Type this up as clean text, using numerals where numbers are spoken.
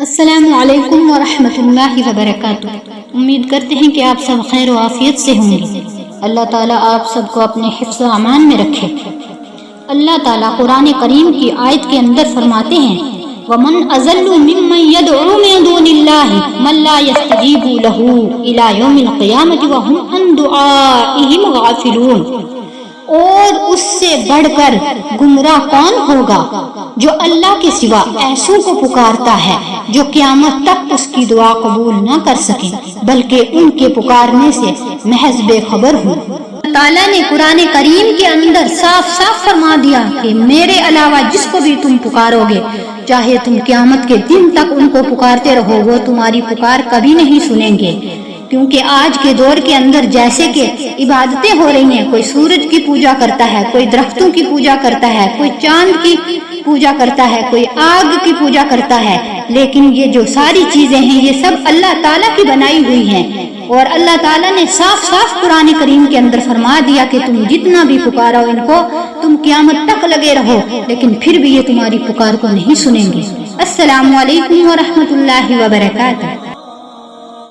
السلام علیکم ورحمۃ اللہ وبرکاتہ۔ امید کرتے ہیں کہ آپ سب خیر و عافیت سے ہوں گے۔ اللہ تعالیٰ آپ سب کو اپنے حفظ و امان میں رکھے۔ اللہ تعالیٰ قرآن کریم کی آیت کے اندر فرماتے ہیں وَمَنْ أَضَلُّ مِمَّنْ يَدْعُو مِن دُونِ اللَّهِ مَن لَّا يَسْتَجِيبُ لَهُ إِلَىٰ يَوْمِ الْقِيَامَةِ وَهُمْ عَن دُعَائِهِمْ غَافِلُونَ۔ اور اس سے بڑھ کر گمراہ کون ہوگا جو اللہ کے سوا ایسوں کو پکارتا ہے جو قیامت تک اس کی دعا قبول نہ کر سکیں بلکہ ان کے پکارنے سے محض بے خبر ہوں۔ اللہ تعالیٰ نے قرآن کریم کے اندر صاف صاف فرما دیا کہ میرے علاوہ جس کو بھی تم پکارو گے، چاہے تم قیامت کے دن تک ان کو پکارتے رہو، وہ تمہاری پکار کبھی نہیں سنیں گے۔ کیونکہ آج کے دور کے اندر جیسے کہ عبادتیں ہو رہی ہیں، کوئی سورج کی پوجا کرتا ہے، کوئی درختوں کی پوجا کرتا ہے، کوئی چاند کی پوجا کرتا ہے، کوئی آگ کی پوجا کرتا ہے، لیکن یہ جو ساری چیزیں ہیں یہ سب اللہ تعالیٰ کی بنائی ہوئی ہیں۔ اور اللہ تعالیٰ نے صاف صاف قرآن کریم کے اندر فرما دیا کہ تم جتنا بھی پکارو ان کو، تم قیامت تک لگے رہو، لیکن پھر بھی یہ تمہاری پکار کو نہیں سنیں گے۔ السلام علیکم ورحمۃ اللہ وبرکاتہ۔